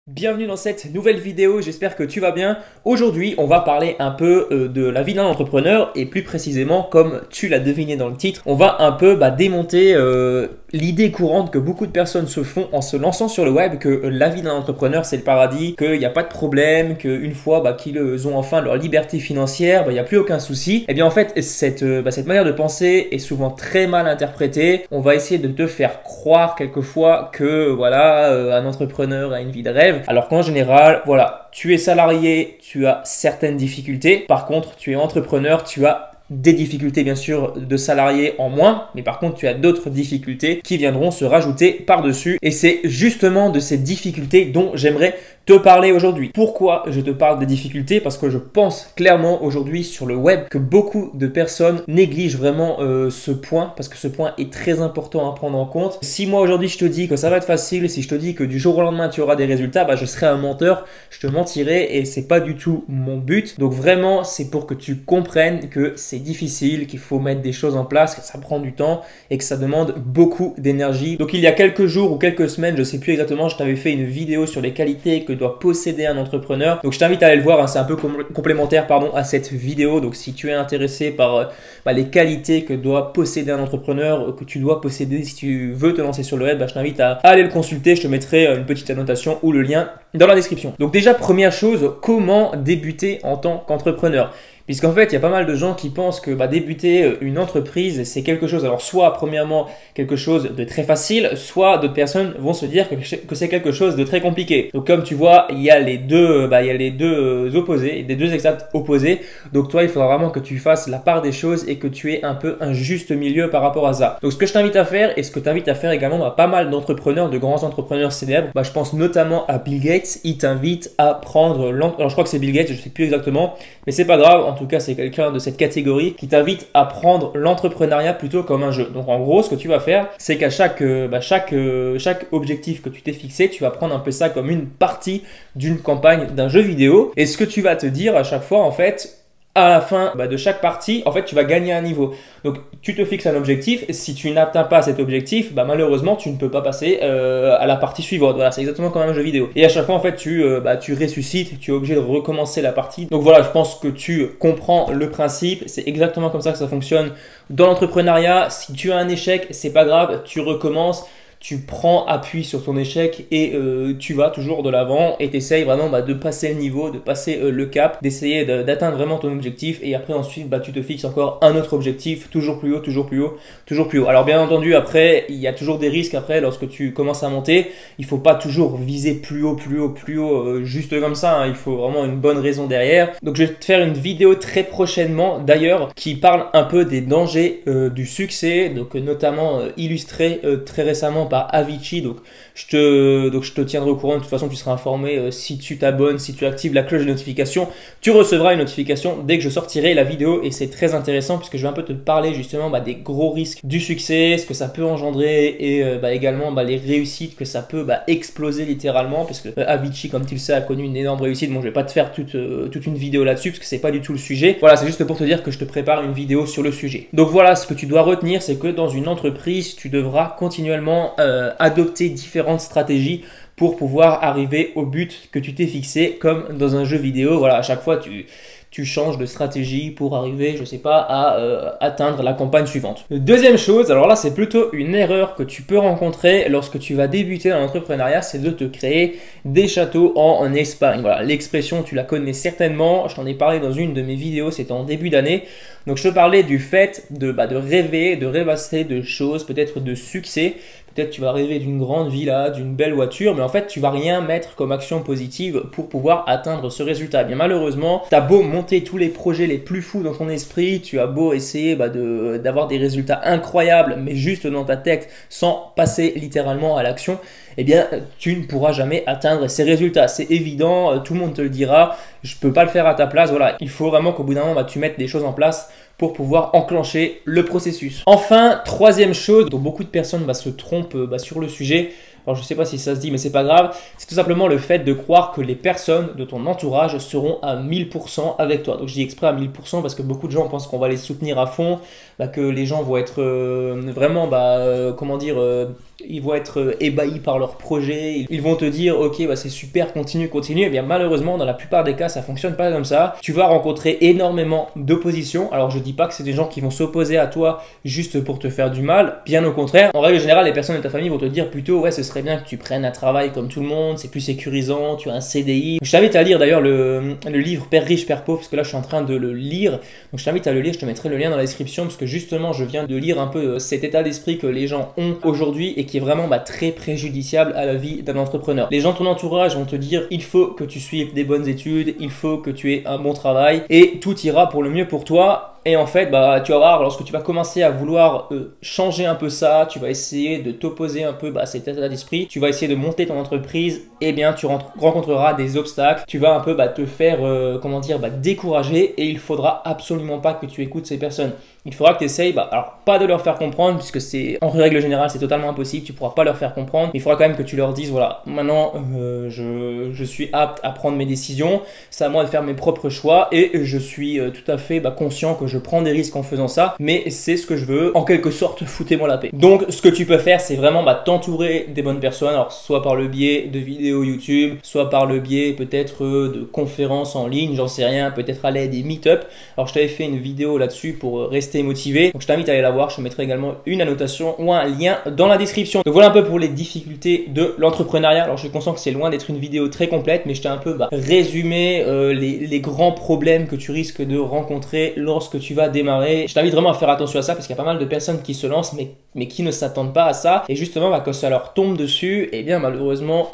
Bienvenue dans cette nouvelle vidéo, j'espère que tu vas bien. Aujourd'hui, on va parler un peu de la vie d'un entrepreneur et plus précisément, comme tu l'as deviné dans le titre, on va un peu démonter l'idée courante que beaucoup de personnes se font en se lançant sur le web, que la vie d'un entrepreneur c'est le paradis, qu'il n'y a pas de problème, qu'une fois qu'ils ont enfin leur liberté financière, il n'y a plus aucun souci. Et bien en fait, cette manière de penser est souvent très mal interprétée. On va essayer de te faire croire quelquefois que voilà, un entrepreneur a une vie de rêve. Alors qu'en général, voilà, tu es salarié, tu as certaines difficultés. Par contre, tu es entrepreneur, tu as des difficultés bien sûr de salarié en moins, mais par contre tu as d'autres difficultés qui viendront se rajouter par-dessus. Et c'est justement de ces difficultés dont j'aimerais te parler aujourd'hui. Pourquoi je te parle des difficultés? Parce que je pense clairement aujourd'hui sur le web que beaucoup de personnes négligent vraiment ce point, parce que ce point est très important à prendre en compte. Si moi aujourd'hui je te dis que ça va être facile, si je te dis que du jour au lendemain tu auras des résultats, je serai un menteur, je te mentirai et c'est pas du tout mon but. Donc vraiment c'est pour que tu comprennes que c'est difficile, qu'il faut mettre des choses en place, que ça prend du temps et que ça demande beaucoup d'énergie. Donc il y a quelques jours ou quelques semaines, je sais plus exactement, je t'avais fait une vidéo sur les qualités que doit posséder un entrepreneur. Donc je t'invite à aller le voir, hein, c'est un peu complémentaire à cette vidéo. Donc si tu es intéressé par les qualités que doit posséder un entrepreneur, que tu dois posséder si tu veux te lancer sur le web, je t'invite à aller le consulter. Je te mettrai une petite annotation ou le lien dans la description. Donc déjà, première chose, comment débuter en tant qu'entrepreneur? Puisqu'en fait, il y a pas mal de gens qui pensent que débuter une entreprise, c'est quelque chose, alors soit premièrement quelque chose de très facile, soit d'autres personnes vont se dire que c'est quelque chose de très compliqué. Donc comme tu vois, il y a les deux, opposés, des deux exacts opposés. Donc toi, il faudra vraiment que tu fasses la part des choses et que tu aies un peu un juste milieu par rapport à ça. Donc ce que je t'invite à faire et ce que t'invite à faire également pas mal d'entrepreneurs, de grands entrepreneurs célèbres, je pense notamment à Bill Gates. Il t'invite à prendre, alors je crois que c'est Bill Gates, je sais plus exactement, mais c'est pas grave. En tout cas, c'est quelqu'un de cette catégorie qui t'invite à prendre l'entrepreneuriat plutôt comme un jeu. Donc en gros, ce que tu vas faire, c'est qu'à chaque objectif que tu t'es fixé, tu vas prendre un peu ça comme une partie d'une campagne d'un jeu vidéo. Et ce que tu vas te dire à chaque fois, en fait, à la fin de chaque partie, en fait, tu vas gagner un niveau. Donc, tu te fixes un objectif. Et si tu n'atteins pas cet objectif, malheureusement, tu ne peux pas passer à la partie suivante. Voilà, c'est exactement comme un jeu vidéo. Et à chaque fois, en fait, tu ressuscites, tu es obligé de recommencer la partie. Donc voilà, je pense que tu comprends le principe. C'est exactement comme ça que ça fonctionne dans l'entrepreneuriat. Si tu as un échec, c'est pas grave, tu recommences. Tu prends appui sur ton échec et tu vas toujours de l'avant et tu essayes vraiment de passer le niveau, de passer le cap, d'essayer d'atteindre vraiment ton objectif et après ensuite tu te fixes encore un autre objectif, toujours plus haut, toujours plus haut, toujours plus haut. Alors bien entendu après, il y a toujours des risques après lorsque tu commences à monter, il ne faut pas toujours viser plus haut, plus haut, plus haut juste comme ça, hein. Il faut vraiment une bonne raison derrière. Donc je vais te faire une vidéo très prochainement d'ailleurs qui parle un peu des dangers du succès, donc notamment illustré très récemment par Avicii. Donc je te tiendrai au courant. De toute façon, tu seras informé si tu t'abonnes, si tu actives la cloche de notification. Tu recevras une notification dès que je sortirai la vidéo et c'est très intéressant puisque je vais un peu te parler justement des gros risques du succès, ce que ça peut engendrer et également les réussites que ça peut exploser littéralement parce que Avicii, comme tu le sais, a connu une énorme réussite. Bon, je vais pas te faire toute une vidéo là-dessus parce que c'est pas du tout le sujet. Voilà, c'est juste pour te dire que je te prépare une vidéo sur le sujet. Donc voilà, ce que tu dois retenir, c'est que dans une entreprise, tu devras continuellement adopter différentes stratégies pour pouvoir arriver au but que tu t'es fixé, comme dans un jeu vidéo. Voilà, à chaque fois tu changes de stratégie pour arriver, je sais pas, à atteindre la campagne suivante. Deuxième chose, alors là c'est plutôt une erreur que tu peux rencontrer lorsque tu vas débuter dans l'entrepreneuriat, c'est de te créer des châteaux en Espagne. Voilà, l'expression tu la connais certainement, je t'en ai parlé dans une de mes vidéos, c'était en début d'année. Donc je te parlais du fait de rêver, de rêvasser de choses, peut-être de succès. Peut-être tu vas rêver d'une grande villa, d'une belle voiture, mais en fait tu vas rien mettre comme action positive pour pouvoir atteindre ce résultat. Bien malheureusement, tu as beau monter tous les projets les plus fous dans ton esprit, tu as beau essayer d'avoir des résultats incroyables, mais juste dans ta tête, sans passer littéralement à l'action, eh bien tu ne pourras jamais atteindre ces résultats. C'est évident, tout le monde te le dira, je ne peux pas le faire à ta place. Voilà, il faut vraiment qu'au bout d'un moment, tu mettes des choses en place pour pouvoir enclencher le processus. Enfin, troisième chose dont beaucoup de personnes se trompent sur le sujet, alors je ne sais pas si ça se dit mais c'est pas grave, c'est tout simplement le fait de croire que les personnes de ton entourage seront à 1000% avec toi. Donc je dis exprès à 1000% parce que beaucoup de gens pensent qu'on va les soutenir à fond, que les gens vont être vraiment, ils vont être ébahis par leur projet, ils vont te dire ok bah c'est super, continue. Et bien malheureusement dans la plupart des cas ça fonctionne pas comme ça. Tu vas rencontrer énormément d'opposition. Alors je dis pas que c'est des gens qui vont s'opposer à toi juste pour te faire du mal, bien au contraire. En règle générale les personnes de ta famille vont te dire plutôt ouais ce serait bien que tu prennes un travail comme tout le monde, c'est plus sécurisant, tu as un CDI. Je t'invite à lire d'ailleurs le livre Père riche, Père pauvre, parce que là je suis en train de le lire. Donc je t'invite à le lire, je te mettrai le lien dans la description parce que justement je viens de lire un peu cet état d'esprit que les gens ont aujourd'hui et qui est vraiment très préjudiciable à la vie d'un entrepreneur. Les gens de ton entourage vont te dire il faut que tu suives des bonnes études, il faut que tu aies un bon travail et tout ira pour le mieux pour toi. Et en fait, tu vas voir, lorsque tu vas commencer à vouloir changer un peu ça, tu vas essayer de t'opposer un peu à cet état d'esprit, tu vas essayer de monter ton entreprise, et bien tu rencontreras des obstacles, tu vas un peu te faire, décourager et il faudra absolument pas que tu écoutes ces personnes. Il faudra que tu essayes, alors pas de leur faire comprendre, puisque c'est en règle générale c'est totalement impossible, tu pourras pas leur faire comprendre, mais il faudra quand même que tu leur dises voilà, maintenant je suis apte à prendre mes décisions, c'est à moi de faire mes propres choix et je suis tout à fait conscient que je prends des risques en faisant ça, mais c'est ce que je veux, en quelque sorte foutez-moi la paix. Donc ce que tu peux faire c'est vraiment t'entourer des bonnes personnes, alors soit par le biais de vidéos YouTube, soit par le biais peut-être de conférences en ligne, j'en sais rien, peut-être aller à des meet-up. Alors je t'avais fait une vidéo là-dessus pour rester motivé, donc je t'invite à aller la voir, je te mettrai également une annotation ou un lien dans la description. Donc voilà un peu pour les difficultés de l'entrepreneuriat. Alors je suis conscient que c'est loin d'être une vidéo très complète, mais je t'ai un peu résumé les grands problèmes que tu risques de rencontrer lorsque tu vas démarrer. Je t'invite vraiment à faire attention à ça parce qu'il y a pas mal de personnes qui se lancent mais qui ne s'attendent pas à ça et justement quand ça leur tombe dessus, et bien malheureusement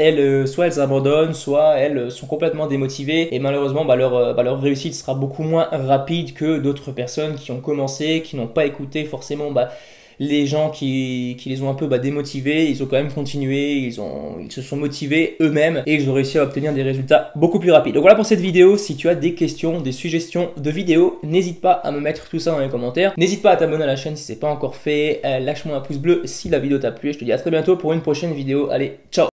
soit elles abandonnent, soit elles sont complètement démotivées et malheureusement leur réussite sera beaucoup moins rapide que d'autres personnes qui ont commencé, qui n'ont pas écouté forcément les gens qui les ont un peu démotivés, ils ont quand même continué, ils se sont motivés eux-mêmes et ils ont réussi à obtenir des résultats beaucoup plus rapides. Donc voilà pour cette vidéo. Si tu as des questions, des suggestions de vidéos, n'hésite pas à me mettre tout ça dans les commentaires. N'hésite pas à t'abonner à la chaîne si ce n'est pas encore fait. Lâche-moi un pouce bleu si la vidéo t'a plu. Je te dis à très bientôt pour une prochaine vidéo. Allez, ciao!